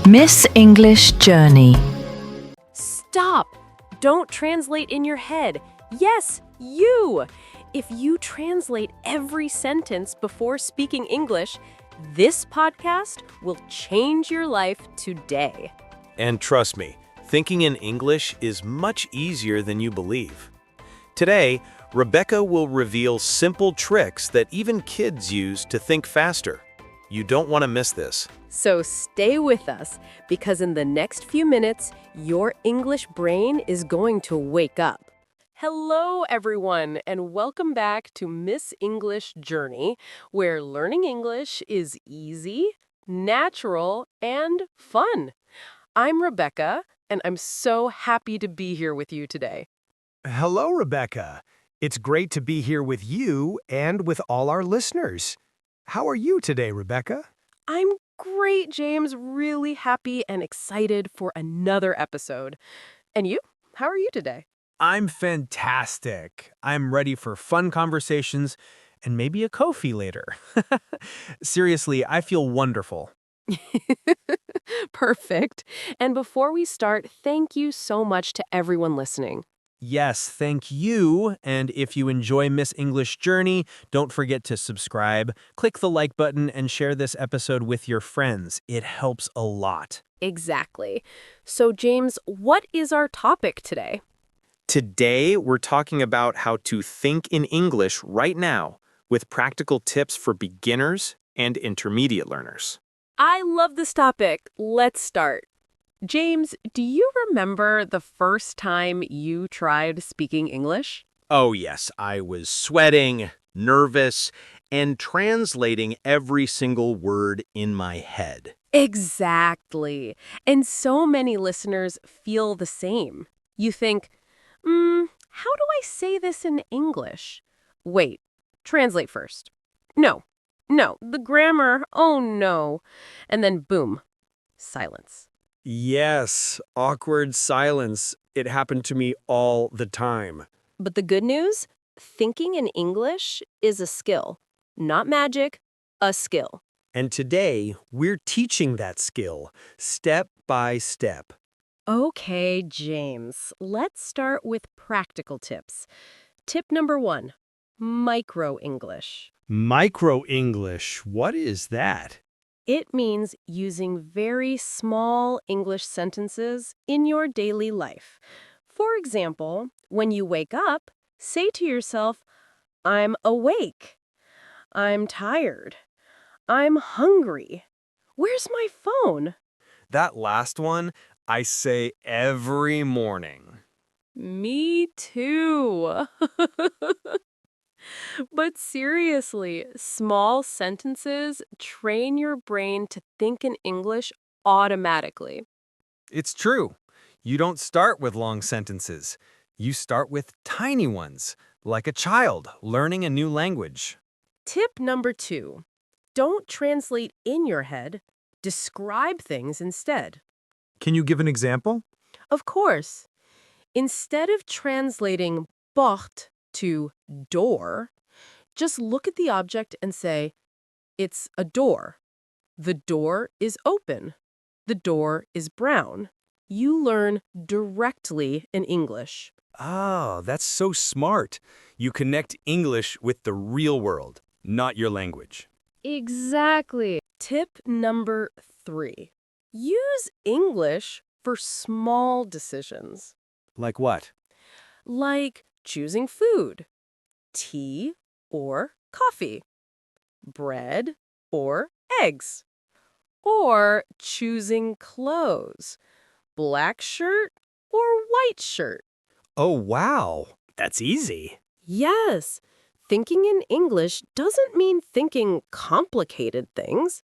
Miss English Journey. Stop! Don't translate in your head. Yes, you! If you translate every sentence before speaking English, this podcast will change your life today. And trust me, thinking in English is much easier than you believe. Today, Rebecca will reveal simple tricks that even kids use to think faster. You don't want to miss this. So stay with us, because in the next few minutes, your English brain is going to wake up. Hello, everyone, and welcome back to Miss English Journey, where learning English is easy, natural, and fun. I'm Rebecca, and I'm so happy to be here with you today. Hello, Rebecca. It's great to be here with you and with all our listeners. How are you today, Rebecca? I'm great, James. Really happy and excited for another episode. And you? How are you today? I'm fantastic. I'm ready for fun conversations and maybe a coffee later. Seriously, I feel wonderful. Perfect. And before we start, thank you so much to everyone listening. Yes, thank you. And if you enjoy Miss English Journey, don't forget to subscribe, click the like button, and share this episode with your friends. It helps a lot. Exactly. So, James, what is our topic today? Today, we're talking about how to think in English right now with practical tips for beginners and intermediate learners. I love this topic. Let's start. James, do you remember the first time you tried speaking English? Oh yes, I was sweating, nervous, and translating every single word in my head. Exactly. And so many listeners feel the same. You think, how do I say this in English? Wait, translate first. No, the grammar, oh no. And then boom, silence. Yes, awkward silence. It happened to me all the time. But the good news? Thinking in English is a skill. Not magic, a skill. And today, we're teaching that skill, step by step. Okay, James, let's start with practical tips. Tip number 1, micro-English. Micro-English, what is that? It means using very small English sentences in your daily life. For example, when you wake up, say to yourself, I'm awake. I'm tired. I'm hungry. Where's my phone? That last one, I say every morning. Me too. But seriously, small sentences train your brain to think in English automatically. It's true. You don't start with long sentences. You start with tiny ones, like a child learning a new language. Tip number 2, don't translate in your head. Describe things instead. Can you give an example? Of course, instead of translating porte to door, just look at the object and say, it's a door. The door is open. The door is brown. You learn directly in English. Oh, that's so smart. You connect English with the real world, not your language. Exactly. Tip number 3, use English for small decisions, Like what? like choosing food, tea or coffee, bread or eggs, or choosing clothes, black shirt or white shirt. Oh, wow. That's easy. Yes, thinking in English doesn't mean thinking complicated things.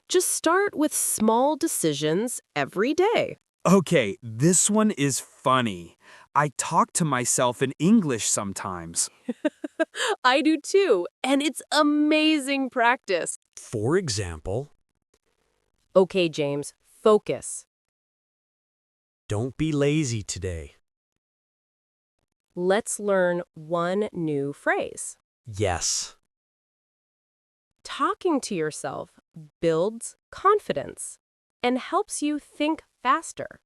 Just start with small decisions every day. Okay, this one is funny. I talk to myself in English sometimes. I do too, and it's amazing practice. For example, Okay, James, focus. don't be lazy today. Let's learn one new phrase. Yes. Talking to yourself builds confidence. and helps you think faster.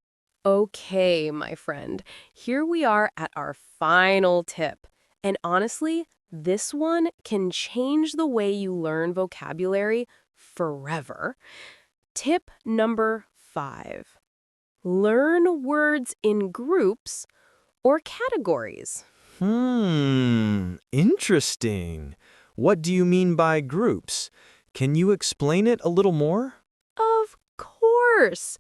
Okay, my friend, here we are at our final tip. And honestly, this one can change the way you learn vocabulary forever. Tip number 5. Learn words in groups or categories. Interesting. What do you mean by groups? Can you explain it a little more? Of course.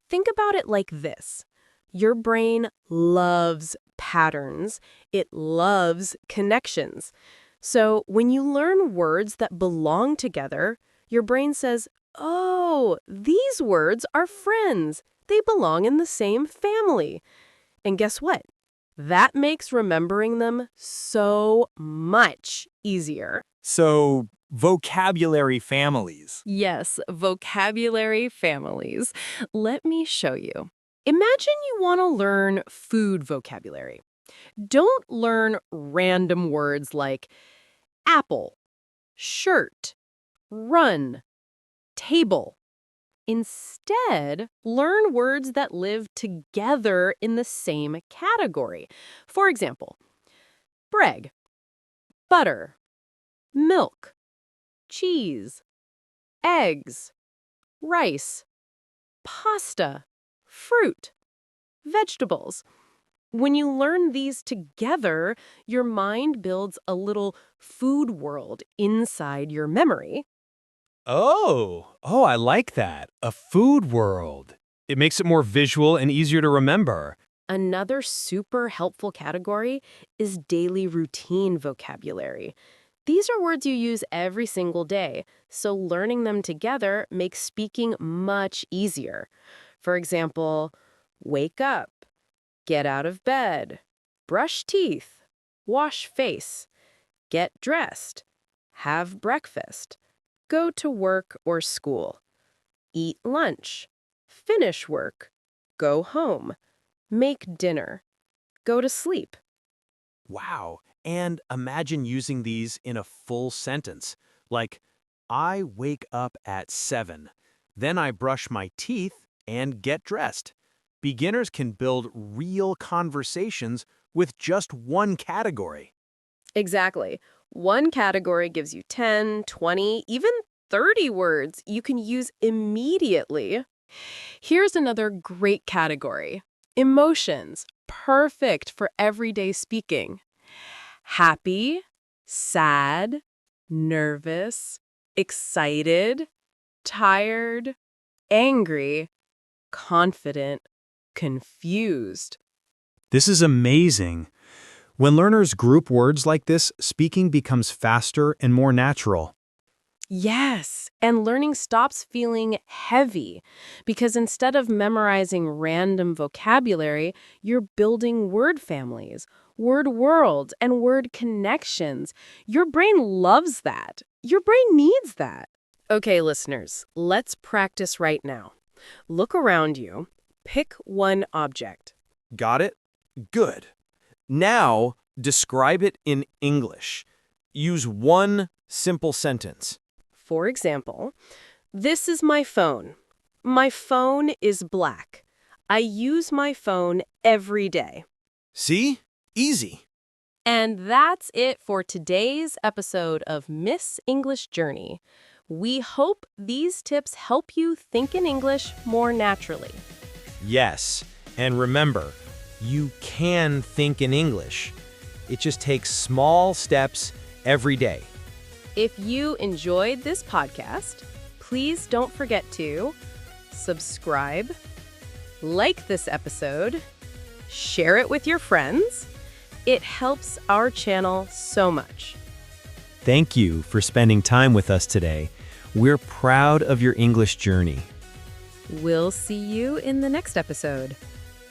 Think about it like this. Your brain loves patterns. It loves connections. So when you learn words that belong together, your brain says, oh, these words are friends. They belong in the same family. And guess what? That makes remembering them so much easier. So, vocabulary families. Yes, vocabulary families. Let me show you. Imagine you want to learn food vocabulary. Don't learn random words like apple, shirt, run, table. Instead, learn words that live together in the same category. For example, bread, butter, milk, cheese, eggs, rice, pasta, fruit, vegetables. When you learn these together, your mind builds a little food world inside your memory. Oh, I like that. A food world. It makes it more visual and easier to remember. Another super helpful category is daily routine vocabulary. These are words you use every single day, so learning them together makes speaking much easier. For example, wake up, get out of bed, brush teeth, wash face, get dressed, have breakfast, go to work or school, eat lunch, finish work, go home, make dinner, go to sleep. Wow. And imagine using these in a full sentence. Like, I wake up at 7. Then I brush my teeth and get dressed. Beginners can build real conversations with just one category. Exactly. One category gives you 10, 20, even 30 words you can use immediately. Here's another great category. Emotions, perfect for everyday speaking. Happy, sad, nervous, excited, tired, angry, confident, confused. This is amazing. When learners group words like this, speaking becomes faster and more natural. Yes, and learning stops feeling heavy because instead of memorizing random vocabulary, you're building word families, word worlds, and word connections. Your brain loves that. Your brain needs that. Okay, listeners, let's practice right now. Look around you. Pick one object. Got it? Good. Now, describe it in English. Use one simple sentence. For example, this is my phone. My phone is black. I use my phone every day. See? Easy. And that's it for today's episode of Miss English Journey. We hope these tips help you think in English more naturally. Yes. And remember, you can think in English. It just takes small steps every day. If you enjoyed this podcast, please don't forget to subscribe, like this episode, share it with your friends. It helps our channel so much. Thank you for spending time with us today. We're proud of your English journey. We'll see you in the next episode.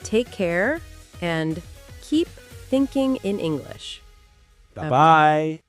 Take care and keep thinking in English. Bye-bye.